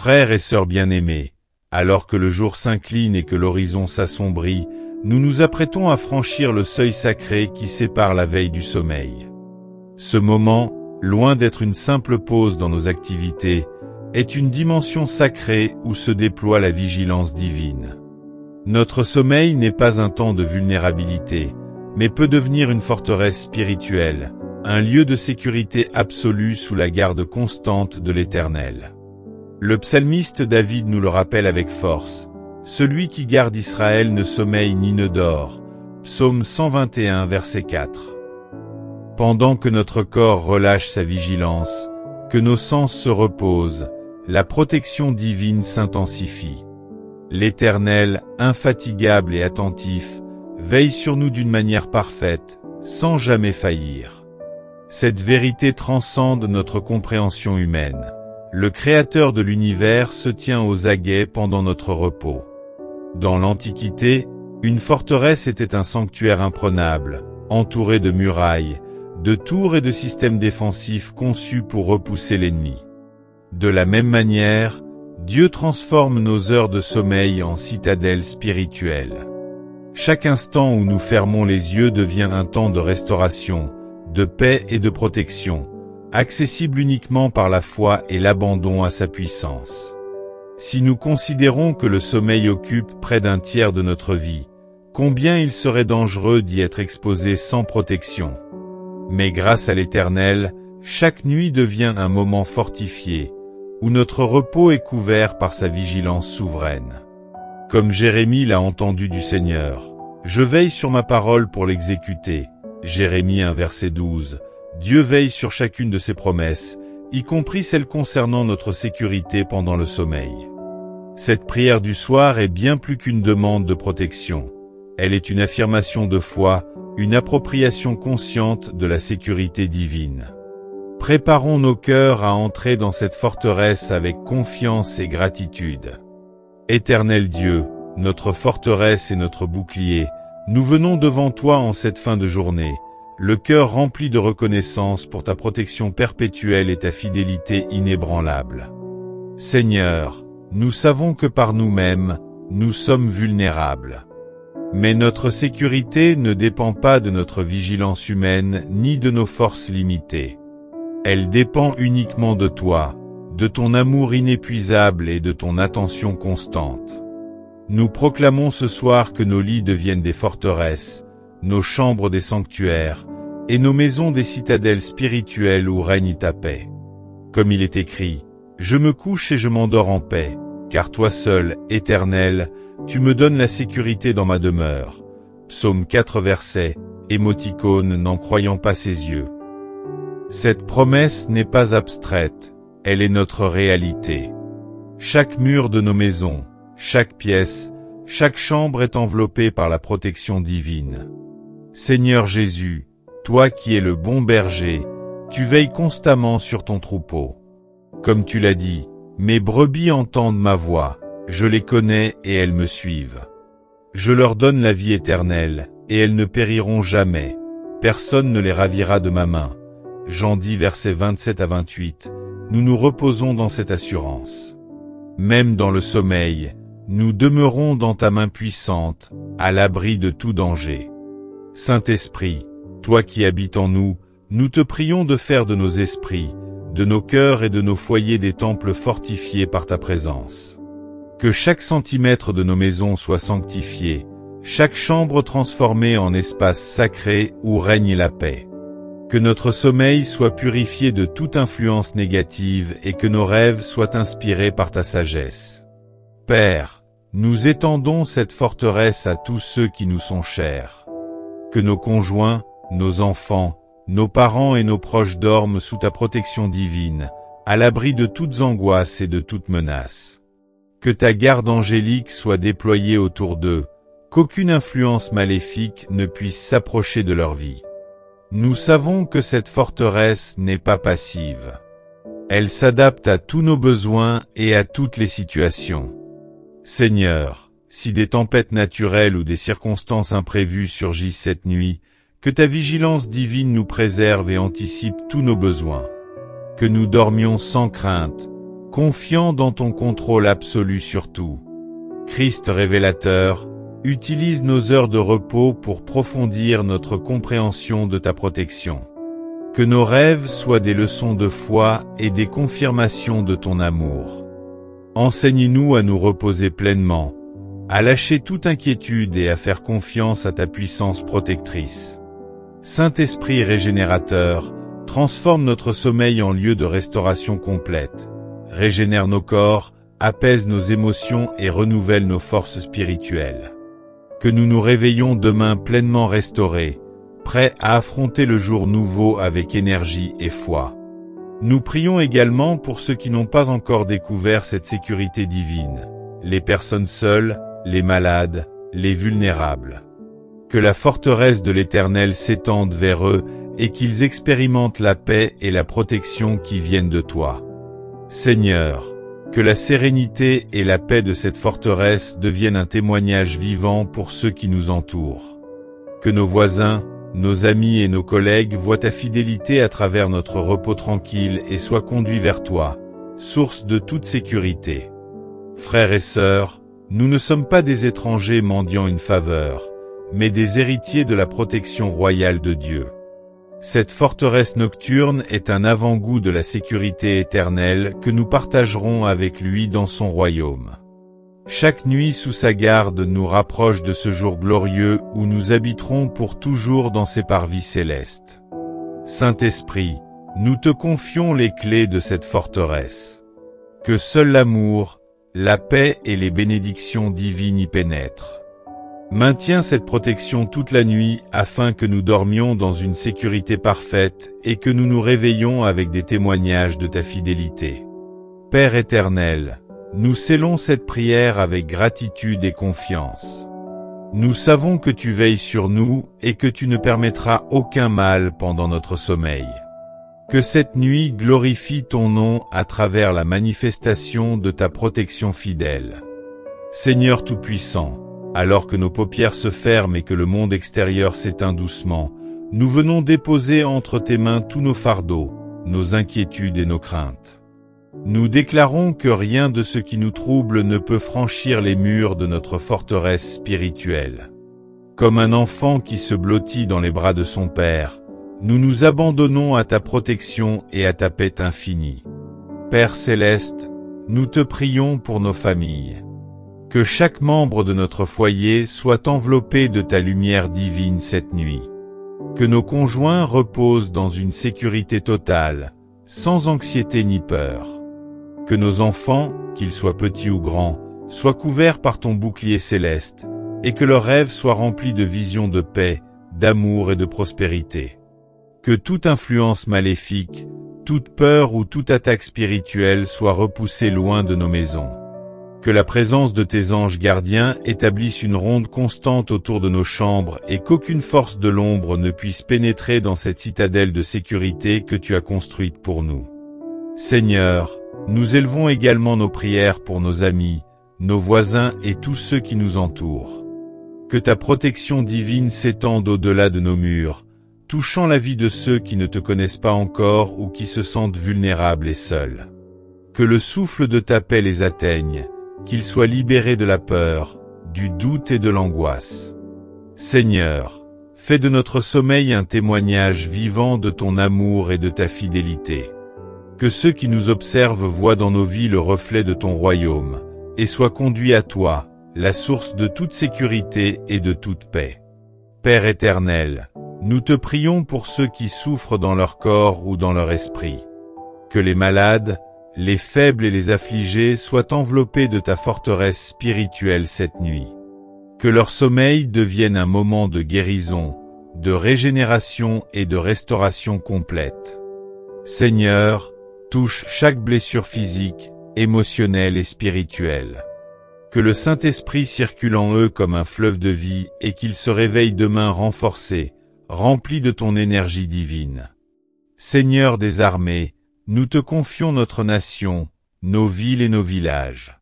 Frères et sœurs bien-aimés, alors que le jour s'incline et que l'horizon s'assombrit, nous nous apprêtons à franchir le seuil sacré qui sépare la veille du sommeil. Ce moment, loin d'être une simple pause dans nos activités, est une dimension sacrée où se déploie la vigilance divine. Notre sommeil n'est pas un temps de vulnérabilité, mais peut devenir une forteresse spirituelle, un lieu de sécurité absolue sous la garde constante de l'Éternel. Le psalmiste David nous le rappelle avec force, « Celui qui garde Israël ne sommeille ni ne dort » Psaume 121, verset 4. Pendant que notre corps relâche sa vigilance, que nos sens se reposent, la protection divine s'intensifie. L'Éternel, infatigable et attentif, veille sur nous d'une manière parfaite, sans jamais faillir. Cette vérité transcende notre compréhension humaine. Le Créateur de l'univers se tient aux aguets pendant notre repos. Dans l'Antiquité, une forteresse était un sanctuaire imprenable, entouré de murailles, de tours et de systèmes défensifs conçus pour repousser l'ennemi. De la même manière, Dieu transforme nos heures de sommeil en citadelles spirituelles. Chaque instant où nous fermons les yeux devient un temps de restauration, de paix et de protection, accessible uniquement par la foi et l'abandon à sa puissance. Si nous considérons que le sommeil occupe près d'un tiers de notre vie, combien il serait dangereux d'y être exposé sans protection. Mais grâce à l'Éternel, chaque nuit devient un moment fortifié, où notre repos est couvert par sa vigilance souveraine. Comme Jérémie l'a entendu du Seigneur, « Je veille sur ma parole pour l'exécuter » Jérémie 1 verset 12. Dieu veille sur chacune de ses promesses, y compris celles concernant notre sécurité pendant le sommeil. Cette prière du soir est bien plus qu'une demande de protection. Elle est une affirmation de foi, une appropriation consciente de la sécurité divine. Préparons nos cœurs à entrer dans cette forteresse avec confiance et gratitude. Éternel Dieu, notre forteresse et notre bouclier, nous venons devant toi en cette fin de journée, le cœur rempli de reconnaissance pour ta protection perpétuelle et ta fidélité inébranlable. Seigneur, nous savons que par nous-mêmes, nous sommes vulnérables. Mais notre sécurité ne dépend pas de notre vigilance humaine ni de nos forces limitées. Elle dépend uniquement de toi, de ton amour inépuisable et de ton attention constante. Nous proclamons ce soir que nos lits deviennent des forteresses, nos chambres des sanctuaires, et nos maisons des citadelles spirituelles où règne ta paix. Comme il est écrit, « Je me couche et je m'endors en paix, car toi seul, Éternel, tu me donnes la sécurité dans ma demeure. » Psaume 4 verset, émoticône n'en croyant pas ses yeux. Cette promesse n'est pas abstraite, elle est notre réalité. Chaque mur de nos maisons, chaque pièce, chaque chambre est enveloppée par la protection divine. Seigneur Jésus, toi qui es le bon berger, tu veilles constamment sur ton troupeau. Comme tu l'as dit, mes brebis entendent ma voix, je les connais et elles me suivent. Je leur donne la vie éternelle, et elles ne périront jamais. Personne ne les ravira de ma main. Jean 10 versets 27 à 28, nous nous reposons dans cette assurance. Même dans le sommeil, nous demeurons dans ta main puissante, à l'abri de tout danger. Saint-Esprit, toi qui habites en nous, nous te prions de faire de nos esprits, de nos cœurs et de nos foyers des temples fortifiés par ta présence. Que chaque centimètre de nos maisons soit sanctifié, chaque chambre transformée en espace sacré où règne la paix. Que notre sommeil soit purifié de toute influence négative et que nos rêves soient inspirés par ta sagesse. Père, nous étendons cette forteresse à tous ceux qui nous sont chers. Que nos conjoints, nos enfants, nos parents et nos proches dorment sous ta protection divine, à l'abri de toutes angoisses et de toutes menaces. Que ta garde angélique soit déployée autour d'eux, qu'aucune influence maléfique ne puisse s'approcher de leur vie. Nous savons que cette forteresse n'est pas passive. Elle s'adapte à tous nos besoins et à toutes les situations. Seigneur, si des tempêtes naturelles ou des circonstances imprévues surgissent cette nuit, que ta vigilance divine nous préserve et anticipe tous nos besoins. Que nous dormions sans crainte, confiant dans ton contrôle absolu sur tout. Christ révélateur, utilise nos heures de repos pour profondir notre compréhension de ta protection. Que nos rêves soient des leçons de foi et des confirmations de ton amour. Enseigne-nous à nous reposer pleinement, à lâcher toute inquiétude et à faire confiance à ta puissance protectrice. Saint-Esprit régénérateur, transforme notre sommeil en lieu de restauration complète, régénère nos corps, apaise nos émotions et renouvelle nos forces spirituelles. Que nous nous réveillons demain pleinement restaurés, prêts à affronter le jour nouveau avec énergie et foi. Nous prions également pour ceux qui n'ont pas encore découvert cette sécurité divine, les personnes seules, les malades, les vulnérables. Que la forteresse de l'Éternel s'étende vers eux et qu'ils expérimentent la paix et la protection qui viennent de toi. Seigneur, que la sérénité et la paix de cette forteresse deviennent un témoignage vivant pour ceux qui nous entourent. Que nos voisins, nos amis et nos collègues voient ta fidélité à travers notre repos tranquille et soient conduits vers toi, source de toute sécurité. Frères et sœurs, nous ne sommes pas des étrangers mendiant une faveur, mais des héritiers de la protection royale de Dieu. Cette forteresse nocturne est un avant-goût de la sécurité éternelle que nous partagerons avec lui dans son royaume. Chaque nuit sous sa garde nous rapproche de ce jour glorieux où nous habiterons pour toujours dans ses parvis célestes. Saint-Esprit, nous te confions les clés de cette forteresse. Que seul l'amour, la paix et les bénédictions divines y pénètrent. Maintiens cette protection toute la nuit afin que nous dormions dans une sécurité parfaite et que nous nous réveillions avec des témoignages de ta fidélité. Père éternel, nous scellons cette prière avec gratitude et confiance. Nous savons que tu veilles sur nous et que tu ne permettras aucun mal pendant notre sommeil. Que cette nuit glorifie ton nom à travers la manifestation de ta protection fidèle. Seigneur Tout-Puissant, alors que nos paupières se ferment et que le monde extérieur s'éteint doucement, nous venons déposer entre tes mains tous nos fardeaux, nos inquiétudes et nos craintes. Nous déclarons que rien de ce qui nous trouble ne peut franchir les murs de notre forteresse spirituelle. Comme un enfant qui se blottit dans les bras de son père, nous nous abandonnons à ta protection et à ta paix infinie. Père céleste, nous te prions pour nos familles. Que chaque membre de notre foyer soit enveloppé de ta lumière divine cette nuit. Que nos conjoints reposent dans une sécurité totale, sans anxiété ni peur. Que nos enfants, qu'ils soient petits ou grands, soient couverts par ton bouclier céleste, et que leurs rêves soient remplis de visions de paix, d'amour et de prospérité. Que toute influence maléfique, toute peur ou toute attaque spirituelle soit repoussée loin de nos maisons. Que la présence de tes anges gardiens établisse une ronde constante autour de nos chambres et qu'aucune force de l'ombre ne puisse pénétrer dans cette citadelle de sécurité que tu as construite pour nous. Seigneur, nous élevons également nos prières pour nos amis, nos voisins et tous ceux qui nous entourent. Que ta protection divine s'étende au-delà de nos murs, touchant la vie de ceux qui ne te connaissent pas encore ou qui se sentent vulnérables et seuls. Que le souffle de ta paix les atteigne, qu'ils soient libérés de la peur, du doute et de l'angoisse. Seigneur, fais de notre sommeil un témoignage vivant de ton amour et de ta fidélité. Que ceux qui nous observent voient dans nos vies le reflet de ton royaume, et soient conduits à toi, la source de toute sécurité et de toute paix. Père éternel, nous te prions pour ceux qui souffrent dans leur corps ou dans leur esprit. Que les malades, les faibles et les affligés soient enveloppés de ta forteresse spirituelle cette nuit. Que leur sommeil devienne un moment de guérison, de régénération et de restauration complète. Seigneur, touche chaque blessure physique, émotionnelle et spirituelle. Que le Saint-Esprit circule en eux comme un fleuve de vie et qu'ils se réveillent demain renforcés, remplis de ton énergie divine. Seigneur des armées, nous te confions notre nation, nos villes et nos villages.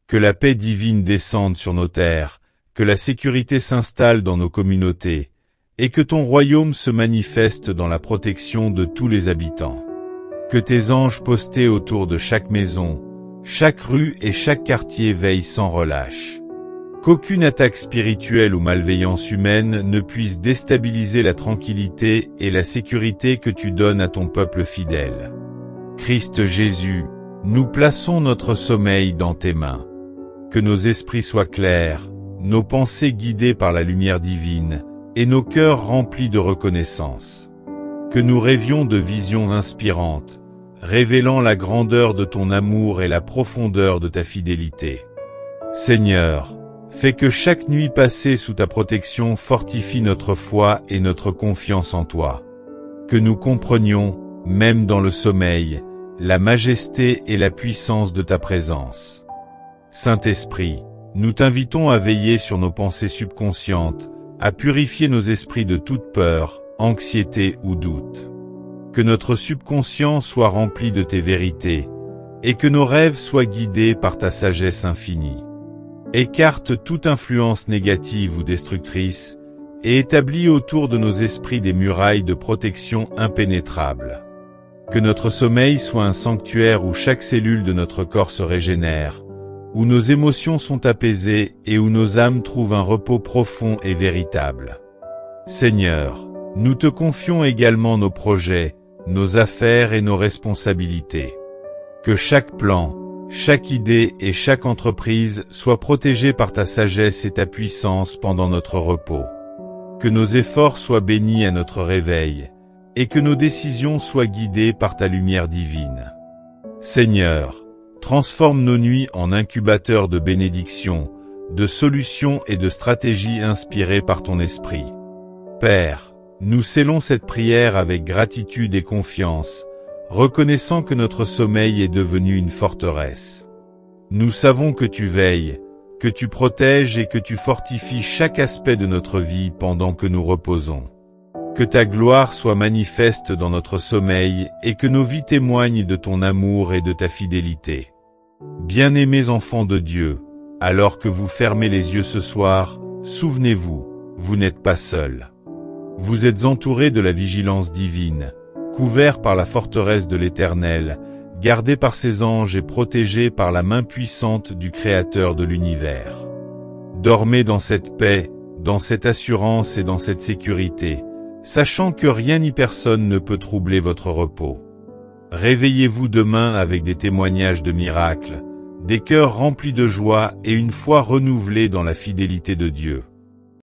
Que la paix divine descende sur nos terres, que la sécurité s'installe dans nos communautés, et que ton royaume se manifeste dans la protection de tous les habitants. Que tes anges postés autour de chaque maison, chaque rue et chaque quartier veille sans relâche. Qu'aucune attaque spirituelle ou malveillance humaine ne puisse déstabiliser la tranquillité et la sécurité que tu donnes à ton peuple fidèle. Christ Jésus, nous plaçons notre sommeil dans tes mains. Que nos esprits soient clairs, nos pensées guidées par la lumière divine, et nos cœurs remplis de reconnaissance. Que nous rêvions de visions inspirantes, révélant la grandeur de ton amour et la profondeur de ta fidélité. Seigneur, fais que chaque nuit passée sous ta protection fortifie notre foi et notre confiance en toi. Que nous comprenions, même dans le sommeil, la majesté et la puissance de ta présence. Saint-Esprit, nous t'invitons à veiller sur nos pensées subconscientes, à purifier nos esprits de toute peur, anxiété ou doute. Que notre subconscient soit rempli de tes vérités, et que nos rêves soient guidés par ta sagesse infinie. Écarte toute influence négative ou destructrice, et établis autour de nos esprits des murailles de protection impénétrables. Que notre sommeil soit un sanctuaire où chaque cellule de notre corps se régénère, où nos émotions sont apaisées et où nos âmes trouvent un repos profond et véritable. Seigneur, nous te confions également nos projets, nos affaires et nos responsabilités. Que chaque plan, chaque idée et chaque entreprise soit protégée par ta sagesse et ta puissance pendant notre repos. Que nos efforts soient bénis à notre réveil, et que nos décisions soient guidées par ta lumière divine. Seigneur, transforme nos nuits en incubateurs de bénédictions, de solutions et de stratégies inspirées par ton esprit. Père, nous scellons cette prière avec gratitude et confiance, reconnaissant que notre sommeil est devenu une forteresse. Nous savons que tu veilles, que tu protèges et que tu fortifies chaque aspect de notre vie pendant que nous reposons. Que ta gloire soit manifeste dans notre sommeil et que nos vies témoignent de ton amour et de ta fidélité. Bien-aimés enfants de Dieu, alors que vous fermez les yeux ce soir, souvenez-vous, vous n'êtes pas seuls. Vous êtes entourés de la vigilance divine, couverts par la forteresse de l'Éternel, gardés par ses anges et protégés par la main puissante du Créateur de l'univers. Dormez dans cette paix, dans cette assurance et dans cette sécurité, sachant que rien ni personne ne peut troubler votre repos. Réveillez-vous demain avec des témoignages de miracles, des cœurs remplis de joie et une foi renouvelée dans la fidélité de Dieu.